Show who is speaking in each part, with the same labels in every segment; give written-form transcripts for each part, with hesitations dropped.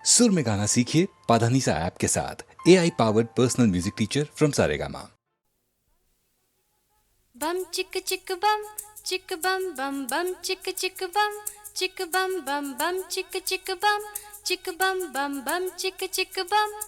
Speaker 1: सुर में गाना सीखिए पाधानीसा ऐप के साथ। AI powered personal music teacher from Saregama.
Speaker 2: बम चिक बम बम बम चिक बम बम चिक बम चिक बम।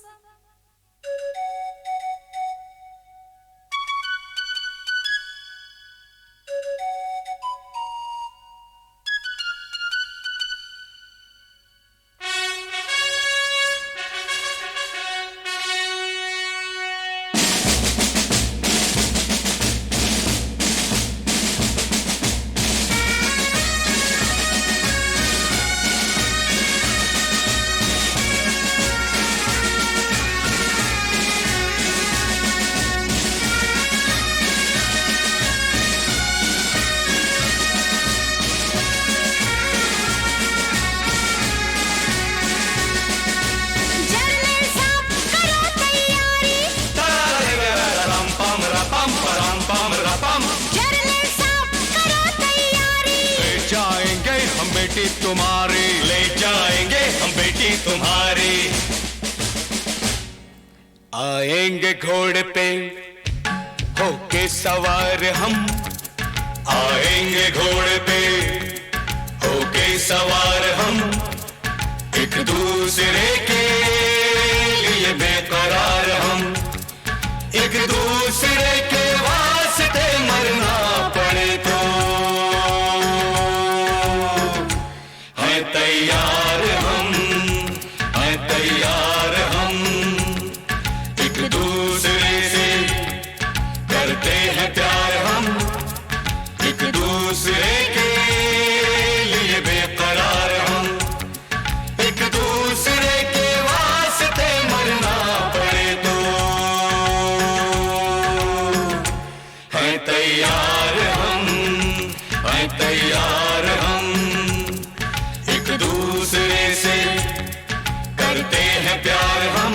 Speaker 3: बेटी तुम्हारी ले जाएंगे हम बेटी तुम्हारी। आएंगे घोड़े पे होके सवार हम, आएंगे घोड़े पे होके सवार हम, एक दूसरे के लिए बेकरार हम, एक दूसरे के वास्ते मरना पड़े तो तैयार हम, हैं तैयार हम, एक दूसरे से करते हैं प्यार हम, एक दूसरे के लिए बेकरार हम, एक दूसरे के वास्ते मरना पड़े तो हैं तैयार हम, हैं तैयार हम, दूसरे से करते हैं प्यार हम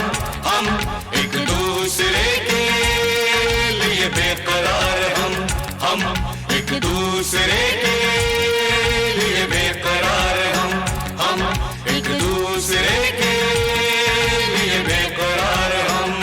Speaker 3: एक दूसरे के लिए बेकरार हम एक दूसरे के लिए बेकरार हम एक दूसरे के लिए बेकरार हम।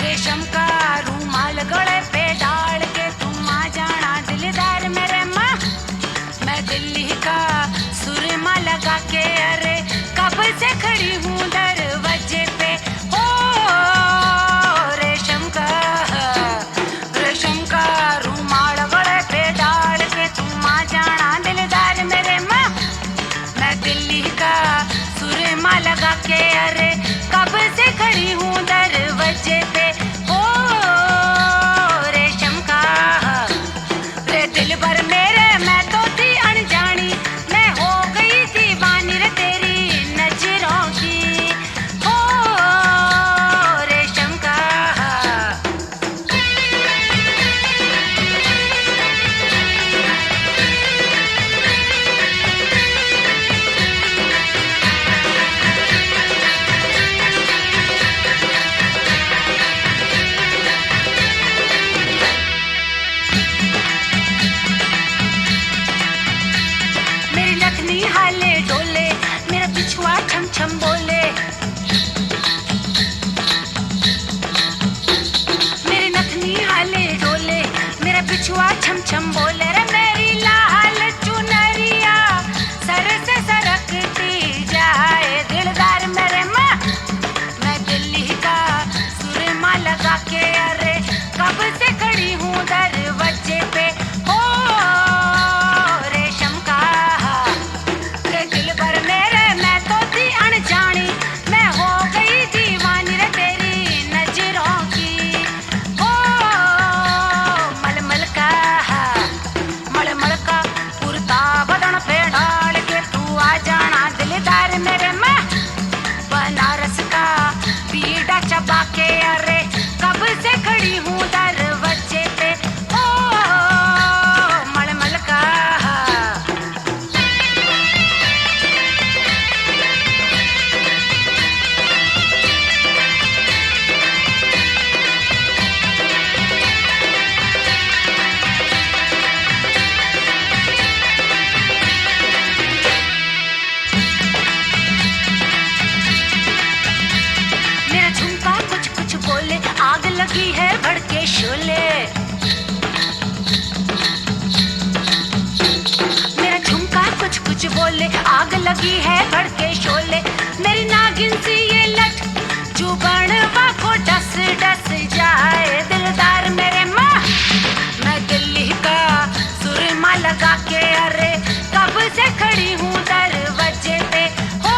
Speaker 4: रेशम का रूमाल गले पे डाल के तुम आ जाना दिलदार मेरे माँ। मैं दिल्ली का सुरमा लगा के अरे कब से खड़ी हूँ दरवाजे पे। ओ रेशम का रूमाल गले पे डाल के तुम आ जाना दिलदार मेरे माँ। मैं दिल्ली का सुरमा लगा के अरे कब से खड़ी हूँ दरवाजे पे। ओ रेशम का रे दिल भर मेरे मैं तो थी अनजानी, मैं हो गई दीवानी रे तेरी नजरों की। ओ रेशम का लगी है भड़के शोले। मेरा झुमका कुछ कुछ बोले, आग लगी है भड़के शोले। मेरी नागिन सी ये लट जुबानवा को डस डस जाए दिलदार मेरे माँ। मैं दिल्ली का सुरमा लगा के अरे कब से खड़ी हूँ दरवाजे पे। हो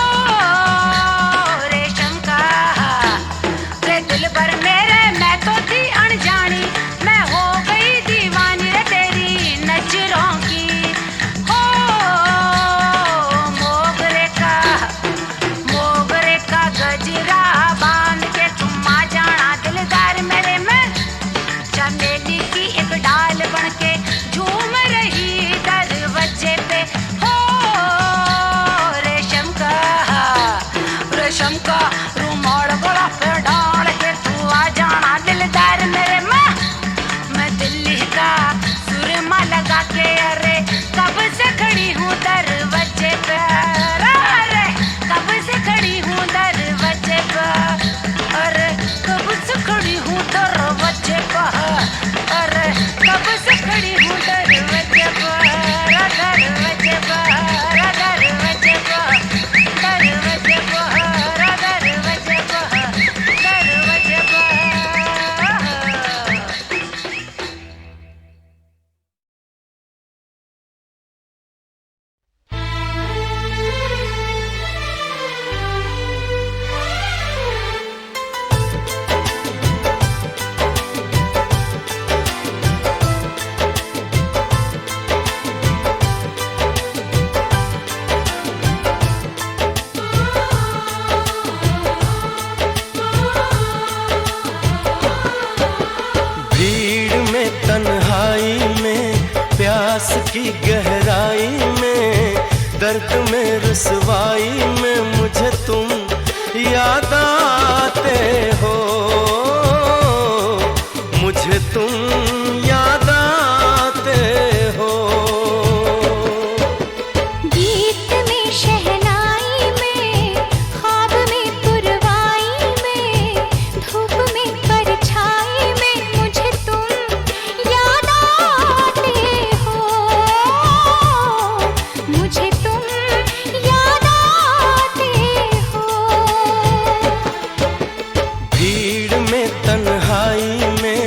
Speaker 4: रेशम का रे दिल भर मेरे, मैं तो थी अनजानी, मैं हो गई दीवानी रे तेरी नजरों की। हो मोगरे का गजरा बांध के तुम आ जाना दिलदार मेरे। मैं चमेली की एक डाल बन के झूम रही दरवाजे पे। हो रेशम का रुमाल गला पे डाल के तू आ जाना दिलदार मेरे माँ। मैं दिल्ली का सुरमा लगा के अरे कब से खड़ी हूँ दरवाजे पे। अरे कब से खड़ी हूँ दरवाजे पे। अरे कब से खड़ी हूँ दरवाजे पे। अरे कब से खड़ी हूँ दरवाजे पे। दरवाजे पे दरवाजे पे दरवाजे पे दरवाजे पे दरवाजे पे।
Speaker 5: भीड़ में तन्हाई में प्यास की गहराई में दर्द में रुसवाई में मुझे तुम याद आते हो। मुझे तुम याद आते हो।
Speaker 2: गीत में शहनाई में ख्वाब में पुरवाई में धूप में परछाई में मुझे तुम याद आते हो। मुझे तुम याद आते हो।
Speaker 5: भीड़ में तन्हाई में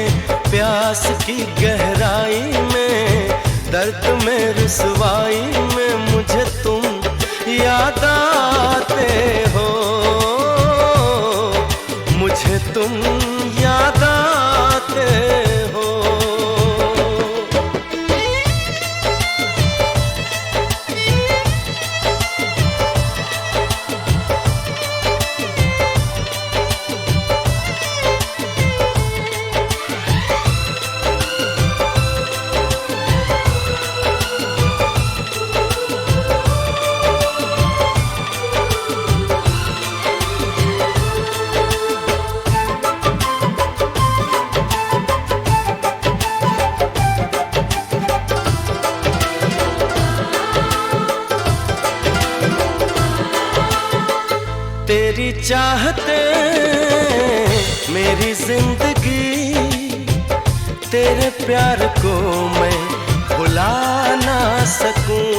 Speaker 5: प्यास की गहराई में दर्द में रुसवाई में मुझे तुम याद आते हो। मुझे तुम याद आते हो। तेरी चाहते मेरी जिंदगी, तेरे प्यार को मैं भुला ना सकूं।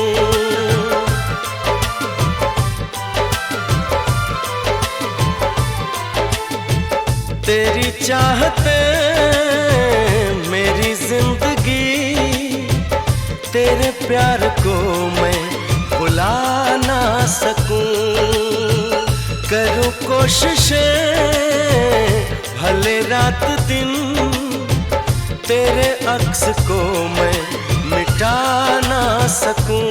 Speaker 5: तेरी चाहते मेरी जिंदगी, तेरे प्यार को मैं भुला ना सकूं। करूं कोशिशें भले रात दिन, तेरे अक्स को मैं मिटा ना सकूं।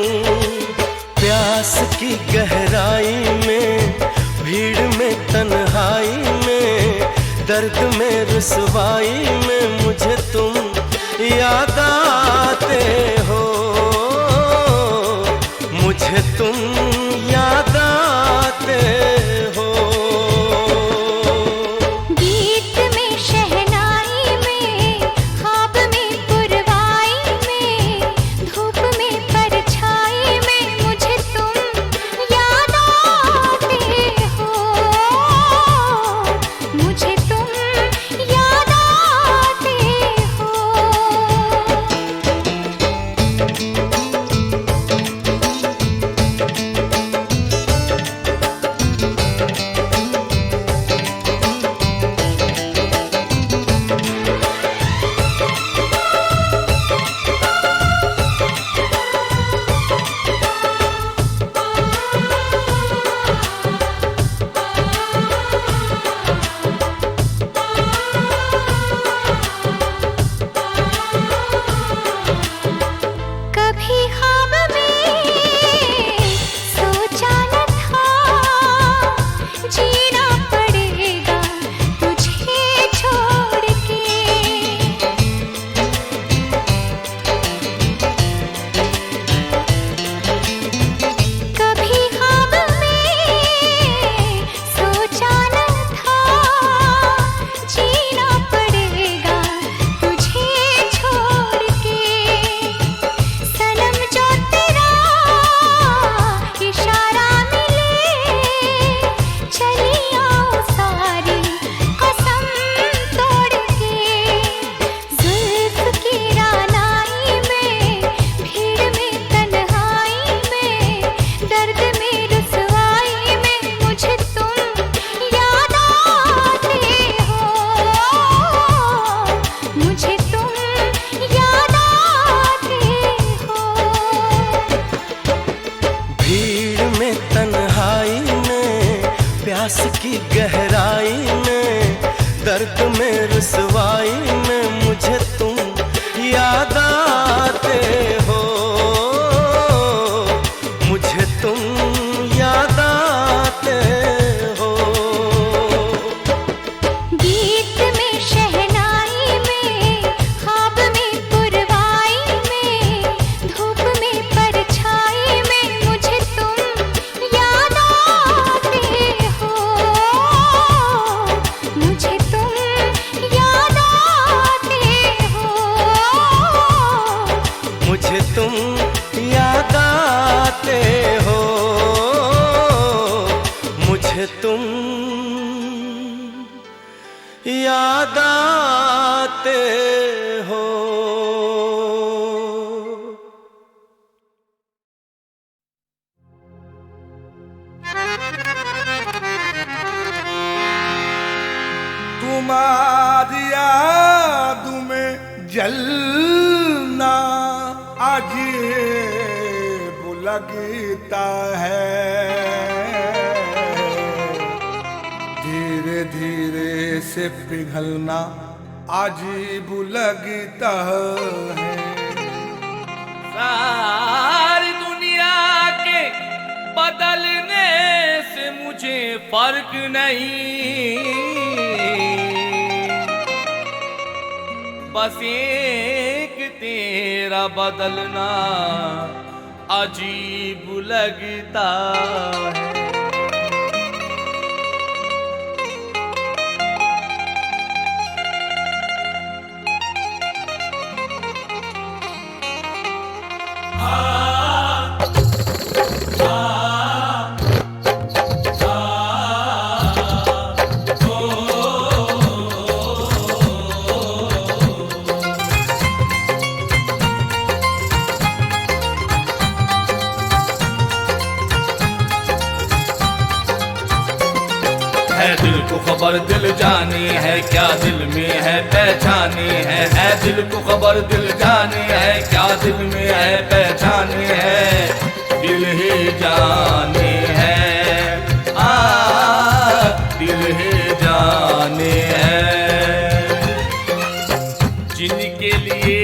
Speaker 5: प्यास की गहराई में, भीड़ में तन्हाई में, दर्द में रुसवाई में मुझे तुम याद आते हो। मुझे तुम याद आते हो।
Speaker 2: गीत में शहनाई में ख्वाब में पुरवाई में धूप में परछाई में मुझे तुम याद आते हो। मुझे तुम याद
Speaker 5: प्यास की गहराई में, दर्द में रुसवाई में मुझे तुम याद आते हो, मुझे तुम याद आते हो।
Speaker 2: गीत में शहनाई में, ख्वाब में पुरवाई में, धूप में परछाई में मुझे तुम याद आते हो, मुझे तुम याद आते हो,
Speaker 5: मुझे तुम याद आते हो, मुझे तुम याद आते हो।
Speaker 6: तुम्हारी याद में जलना आज लगता है, धीरे धीरे से पिघलना अजीब लगता है।
Speaker 7: सारी दुनिया के बदलने से मुझे फर्क नहीं, बस एक तेरा बदलना अजीब लगता है। है दिल को खबर दिल जाने है, क्या दिल में है पहचाने है दिल को खबर दिल जाने है, क्या दिल में है पहचाने है, दिल ही जाने है, दिल ही जाने है। जिनके लिए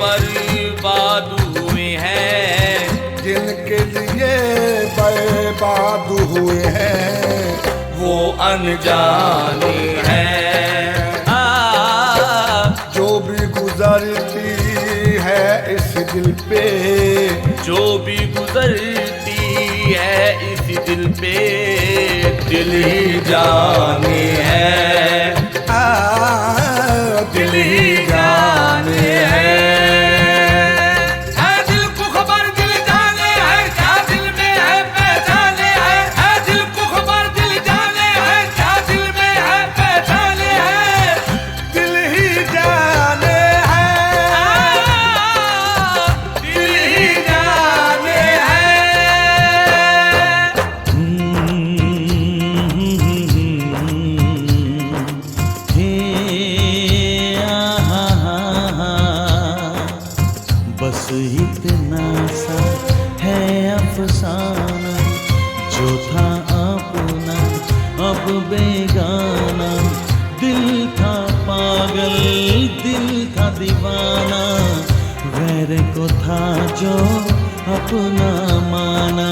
Speaker 7: बर्बाद हुए हैं,
Speaker 6: जिनके लिए बर्बाद हुए हैं,
Speaker 7: वो अनजाने हैं।
Speaker 6: जो भी गुजरती है इस दिल पे,
Speaker 7: जो भी गुजरती है इस दिल पे, दिल ही जाने है, दिल ही जाने है।
Speaker 8: बस इतना सा है अफसाना, जो था अपना अब बेगाना, दिल था पागल दिल था दीवाना, वैर को था जो अपना माना,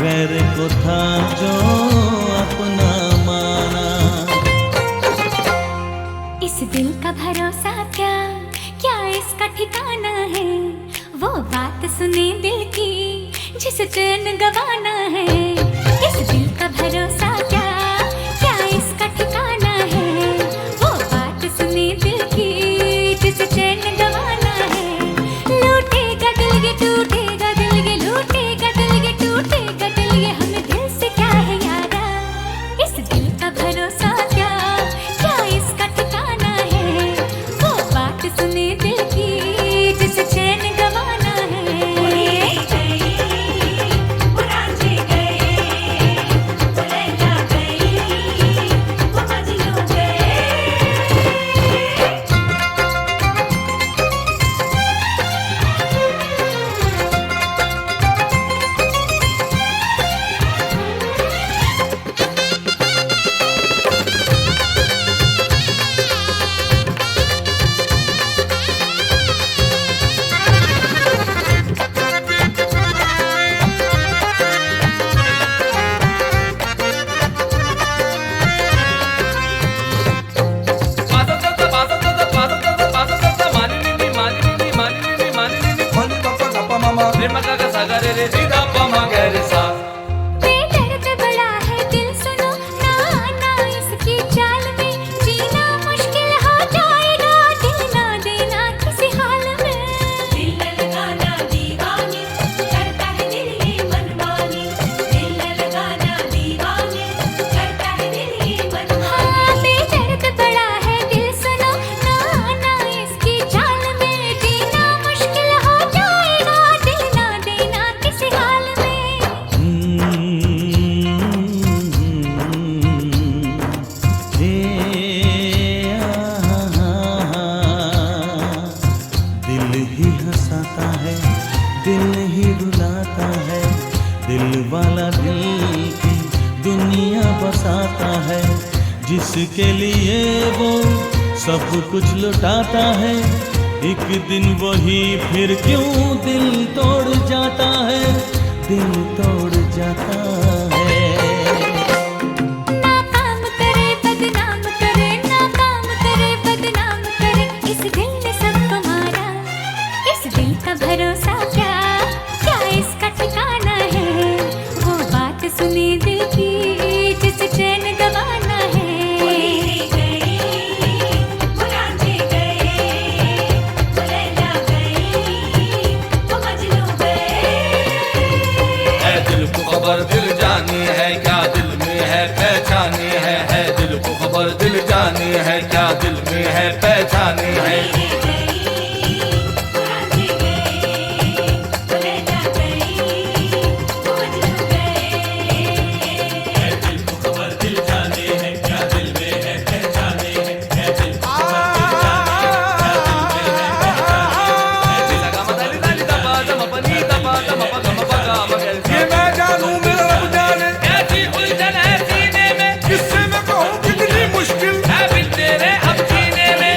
Speaker 8: वैर को था जो अपना माना।
Speaker 2: इस दिल का भरोसा क्या क्या इसका ठिकाना है, वो बात सुने दिल की जिसे चैन गवाना है। इस दिल का भरोसा क्या क्या इसका ठिकाना है, वो बात सुने दिल की जिसे चैन गवाना है। लूटेगा दिल ये टूटेगा दिल ये, लूटेगा दिल ये टूटेगा दिल ये, हमें दिल से क्या है यारा। इस दिल का भरोसा क्या क्या इसका ठिकाना है, वो बात सुने दिल की जिसे चैन गवाना है।
Speaker 8: फंसाता है, जिसके लिए वो सब कुछ लुटाता है, एक दिन वही फिर क्यों दिल तोड़ जाता है, दिल तोड़ जाता है।
Speaker 2: नाकाम करे बदनाम करे, नाकाम करे बदनाम करे, इस दिल ने सबको मारा, इस दिल का भरोसा क्या, क्या इसका ठिकाना है, वो बात सुने दिल की जिसे चैन गवाना है।
Speaker 7: दिल को खबर दिल जानी है क्या दिल में है पहचानी है दिल को खबर दिल जानी है क्या दिल में है पहचानी है।
Speaker 6: ये मैं जानूं मेरा रब जाने,
Speaker 7: ऐसी उलझन है सीने में,
Speaker 6: किससे मैं कहूँ कितनी मुश्किल
Speaker 7: है बिन तेरे अब जीने में।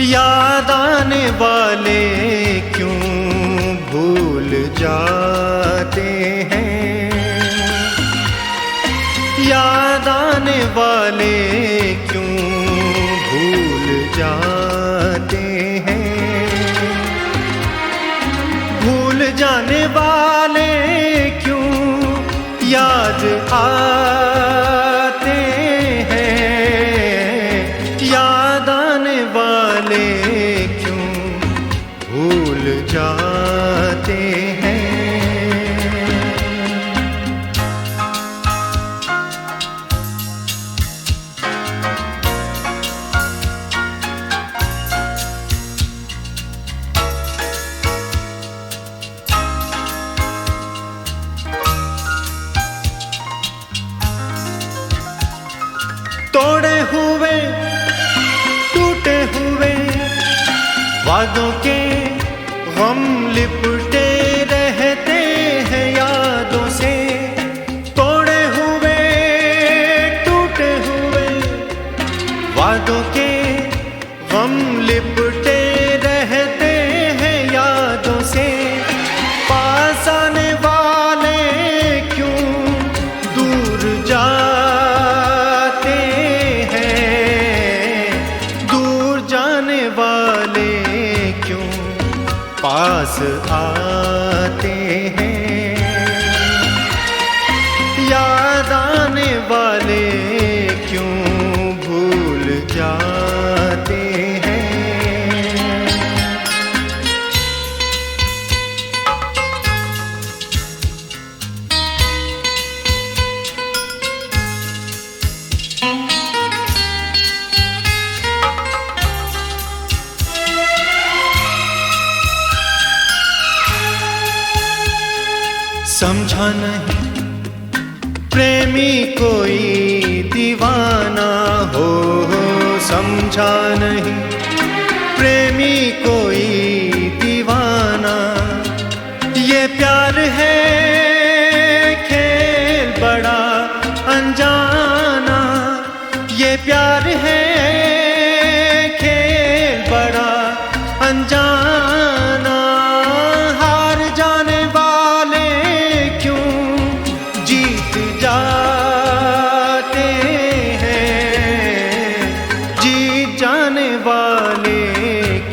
Speaker 5: याद आने वाले क्यों भूल जाते हैं, याद आने वाले क्यों भूल जाते हैं, भूल जाने वाले क्यों याद आते हैं, याद आने वाले क्यों भूल जाते हैं। तोड़े हुए टूटे हुए वादों के गम लिपटे रहते हैं यादों से, तोड़े हुए टूटे हुए वादों के गम लिपटे रहते हैं यादों से। पास आने वाले क्यों दूर जाते हैं, दूर जाने वाले क्यों पास आते हैं, याद आने वाले क्यों भूल जाते हैं। समझा नहीं प्रेमी कोई दीवाना हो, समझा नहीं प्रेमी कोई दीवाना। ये प्यार है खेल बड़ा अनजाना, ये प्यार है खेल बड़ा अनजाना। हार जाने वाले क्यों जीत जाते हैं, जीत जाने वाले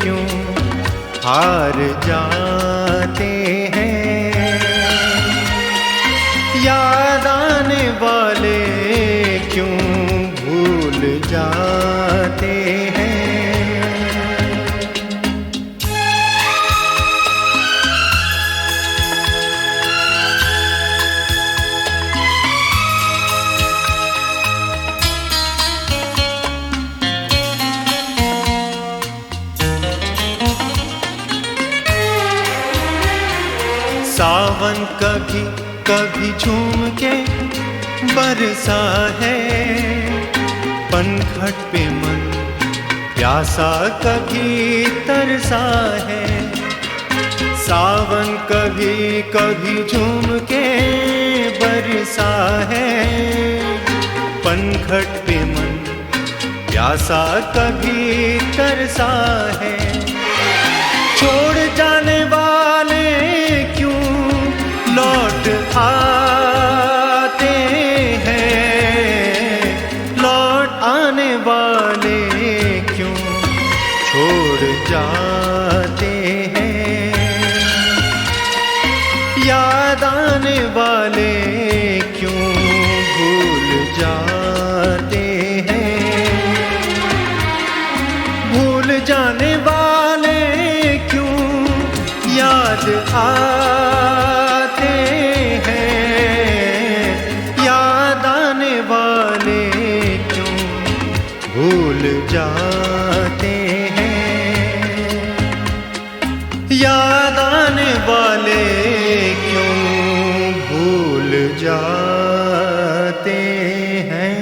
Speaker 5: क्यों हार जाते हैं, याद आने वाले क्यों भूल जाते हैं। सावन कभी कभी झूम के बरसा है, पनघट पे मन प्यासा कभी तरसा है। सावन कभी कभी झूम के बरसा है, पनघट पे मन प्यासा कभी तरसा है। छोड़ जाने वाले क्यों लौट आते हैं, लौट आने वाले क्यों छोड़ जाते हैं, याद आने वाले क्यों भूल जाते हैं, भूल जाने वाले क्यों याद आते हैं, याद आने वाले क्यों भूल जाते हैं, याद आने वाले क्यों भूल जाते हैं।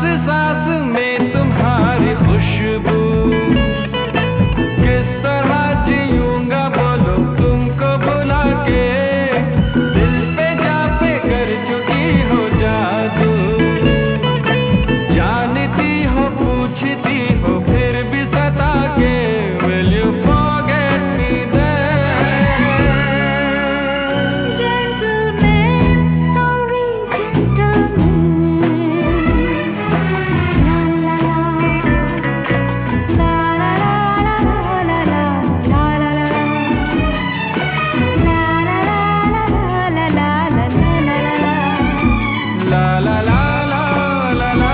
Speaker 9: सांस सांस में तुम्हारी खुशबू, किस तरह जीऊंगा बोलो तुमको बुला के, दिल पे जा पे कर चुकी हो जादू, जानती हो पूछती हो फिर भी सता के, will you forget me then?
Speaker 2: Gentleman, sorry gentleman, la la la, la la la la la la la, la la la la la la la la la,
Speaker 9: La la la la la la.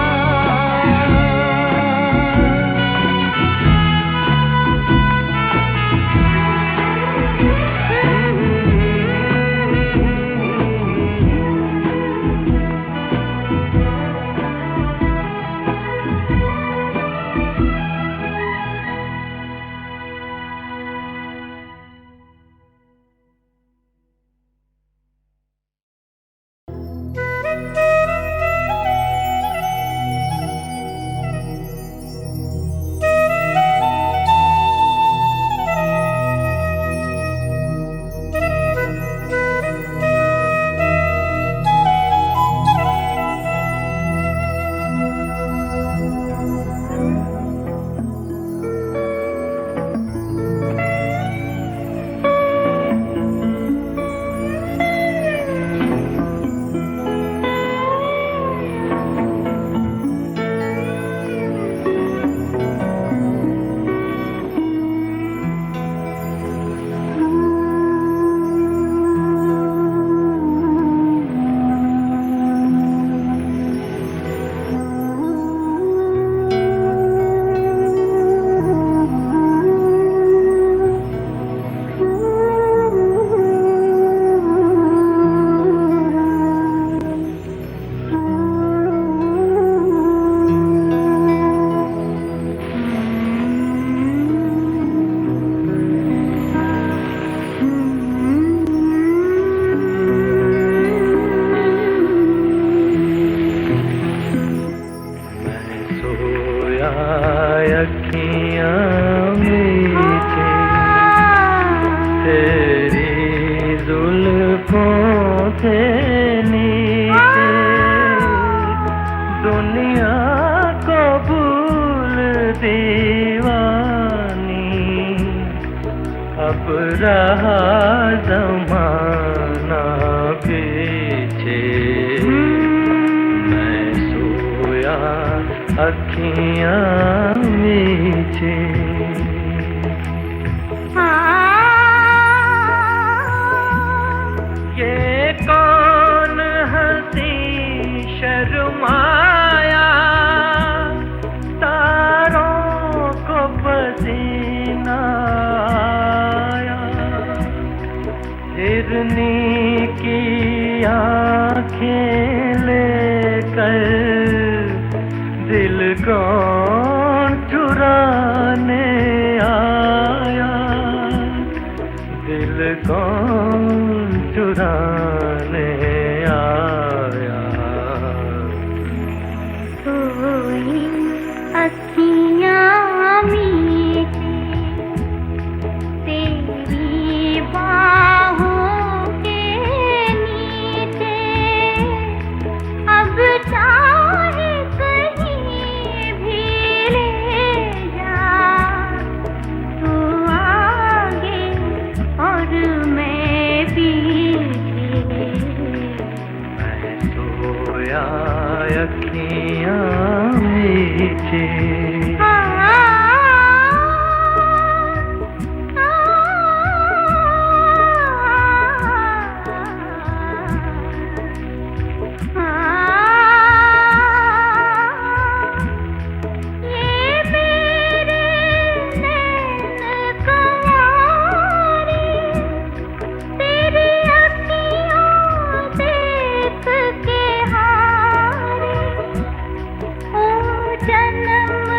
Speaker 2: जन्म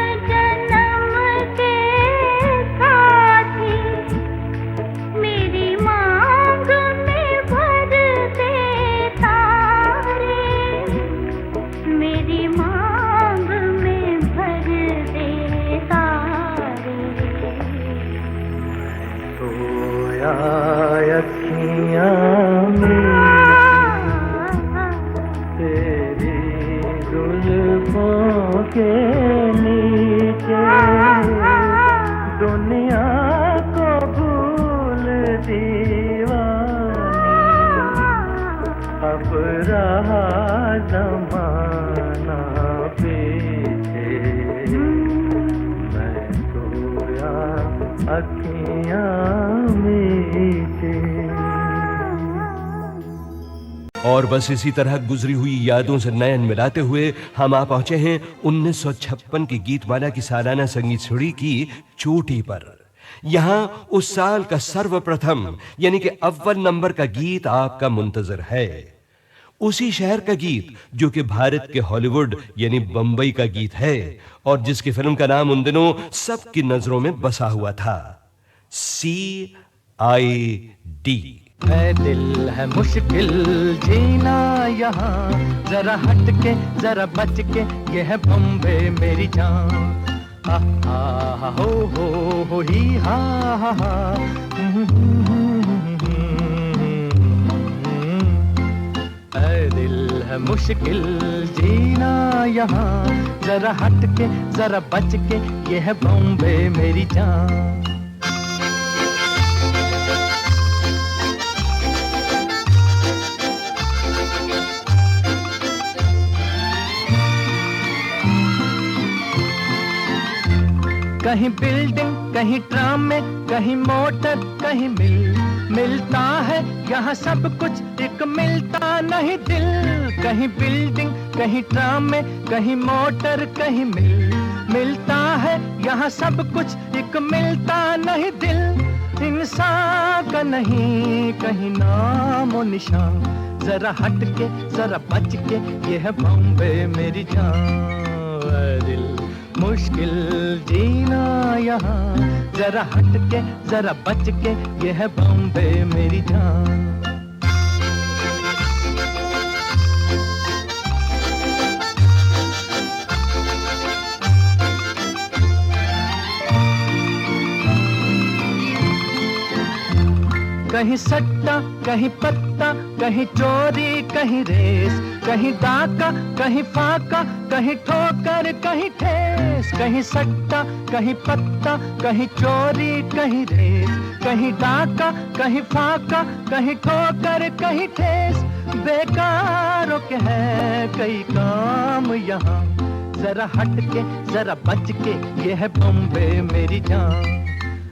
Speaker 5: अखियां तेरी जुल्फों के नीचे दुनिया को भूल दीवानी अब रहा जमाना पीछे मैं सोया अखियां मीचे।
Speaker 10: और बस इसी तरह गुजरी हुई यादों से नयन मिलाते हुए हम आ पहुंचे हैं 1956 की गीतमाला की सालाना संगीत सुड़ी की चोटी पर। यहां उस साल का सर्वप्रथम यानी कि अव्वल नंबर का गीत आपका मुंतजर है। उसी शहर का गीत जो कि भारत के हॉलीवुड यानी बंबई का गीत है और जिसकी फिल्म का नाम उन दिनों सबकी नजरों में बसा हुआ था, CID।
Speaker 5: है दिल है मुश्किल जीना यहाँ, जरा हट के जरा बच के, ये है बम्बे मेरी जान। हा हा हो ही हा हा। है दिल है मुश्किल जीना यहाँ, जरा हट के जरा बच के, ये है बम्बे मेरी जान। कहीं बिल्डिंग कहीं ट्राम में, कहीं मोटर कहीं मिलता है यहाँ सब कुछ, एक मिलता नहीं दिल। कहीं बिल्डिंग कहीं ट्राम में, कहीं मोटर कहीं मिलता है यहाँ सब कुछ, एक मिलता नहीं दिल। इंसान का नहीं कहीं नाम और निशान, जरा हट के जरा बच के, ये है बम्बे मेरी जान। दिल मुश्किल जीना यहाँ, जरा हट के जरा बच के, ये है बम्बे मेरी जान। कहीं सट्टा कहीं पत्ता, कहीं चोरी कहीं रेस, कहीं डाका कहीं फाका, कहीं ठोकर कहीं ठेस। कहीं सट्टा कहीं पत्ता, कहीं चोरी कहीं रेस, कहीं डाका कहीं फाका, कहीं ठोकर कहीं ठेस। बेकारों के है कई काम यहाँ, जरा हट के जरा बच के, ये है बम्बे मेरी जान।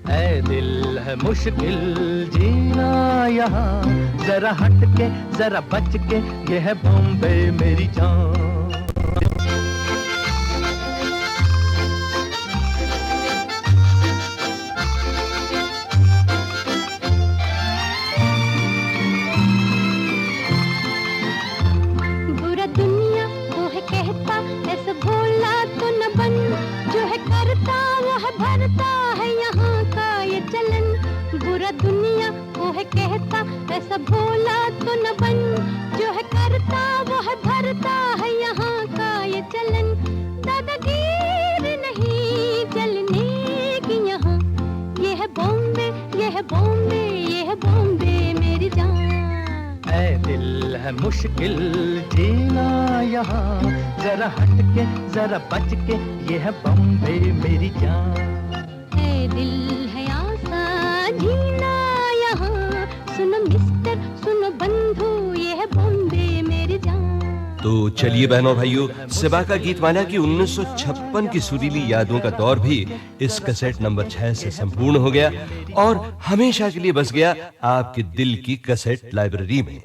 Speaker 5: ऐ दिल है मुश्किल जीना यहाँ, जरा हट के जरा बच के, ये है बम्बे मेरी जान।
Speaker 2: बुरा दुनिया वो है कहता, ऐसा भोला तो न बन, जो है करता वो है भरता है यहाँ का ये चलन। बुरा दुनिया वो है कहता, ऐसा भोला तो न बन, जो है करता वो है भरता है यहाँ का ये चलन। दादागीर नहीं चलने की यहाँ, ये है बॉम्बे ये है बॉम्बे ये है बॉम्बे मेरी जान।
Speaker 5: ऐ दिल है मुश्किल जीना यहाँ, जरा हट के जरा बच के, ये है बम्बे मेरी जान।
Speaker 2: ऐ दिल है आसान जीना यहाँ, सुनो मिस्टर सुनो बंधु, ये है बॉम्बे मेरी जान।
Speaker 10: तो चलिए बहनों भाइयों, सिबा का गीतमाला की 1956 की सुरीली यादों का दौर भी इस कैसेट नंबर 6 से संपूर्ण हो गया और हमेशा के लिए बस गया आपके दिल की कैसेट लाइब्रेरी में।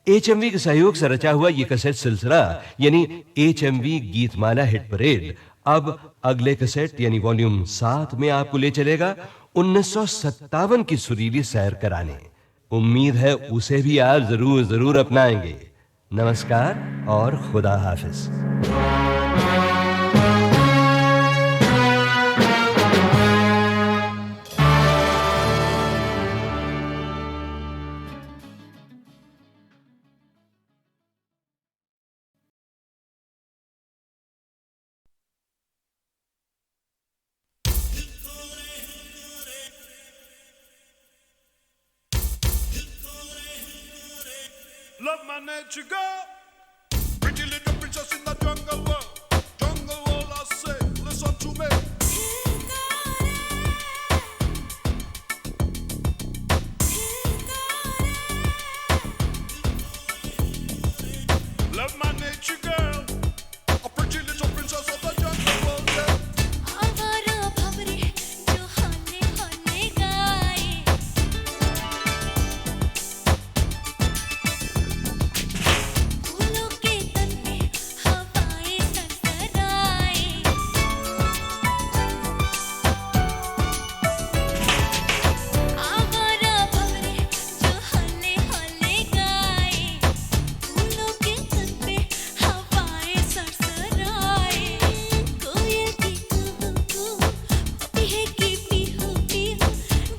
Speaker 10: HMV के सहयोग से रचा हुआ ये कैसेट सिलसिला यानी HMV गीतमाला हिट परेड अब अगले कैसेट यानी वॉल्यूम 7 में आपको ले चलेगा 1957 की सुरीली सैर कराने। उम्मीद है उसे भी आप जरूर अपनाएंगे। नमस्कार और खुदा हाफिज।
Speaker 6: my nature girl. Pretty little princess in the jungle world. Jungle world, I say, listen to me. Love my nature girl. A pretty little princess of the jungle world, yeah.
Speaker 2: आवारा भंवरे जो हाने हाने गाए, फूलों के तन पे हवाएं सरसराए, आवारा भंवरे जो हाने हाने गाए, फूलों के तन पे हवाएं सरसराए, कोयल की कूहू कूहू, पपीहे की पीहू पीहू,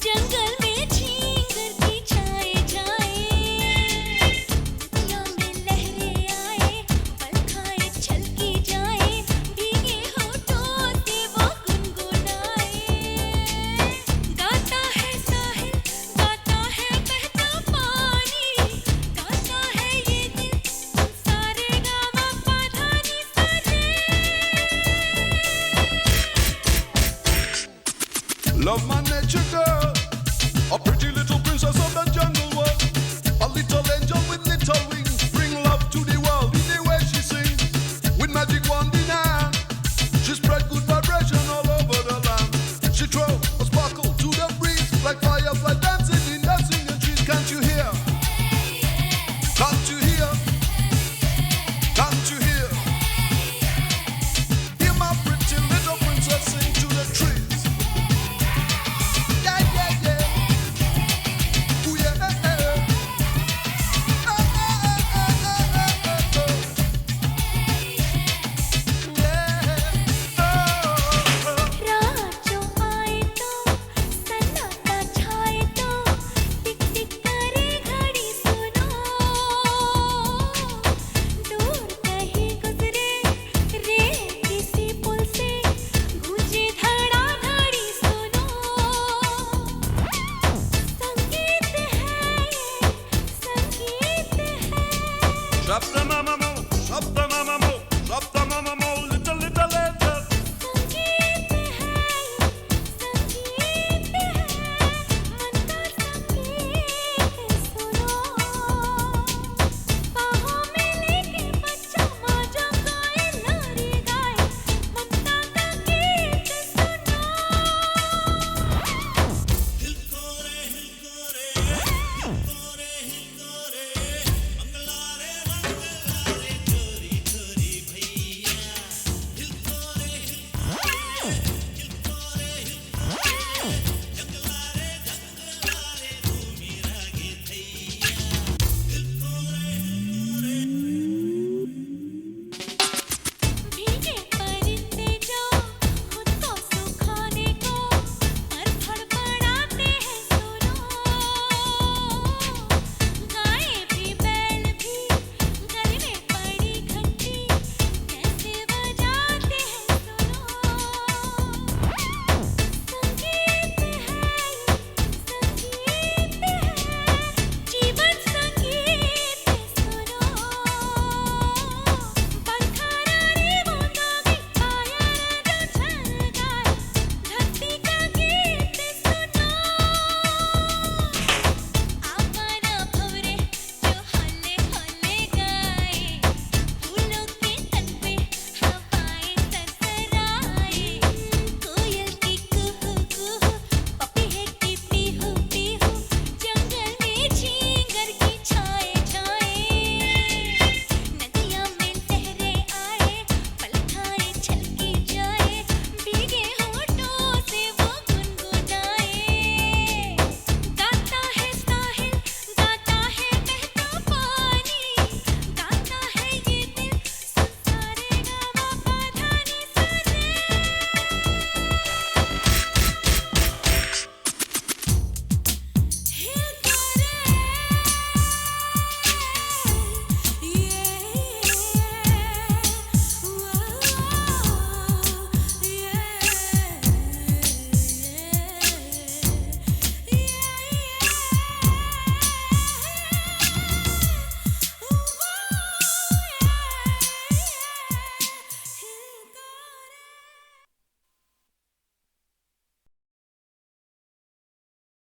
Speaker 2: जंगल में झींगर की छाए छाए, दुनिया में लहरें आए, पल खाए छलकी जाए, भीगे होठों से वो गुनगुनाए, गाता है साहिल, गाता है बहता पानी, गाता है ये दिल सारे गामा पाधानी सारे.
Speaker 6: Love my nature girl.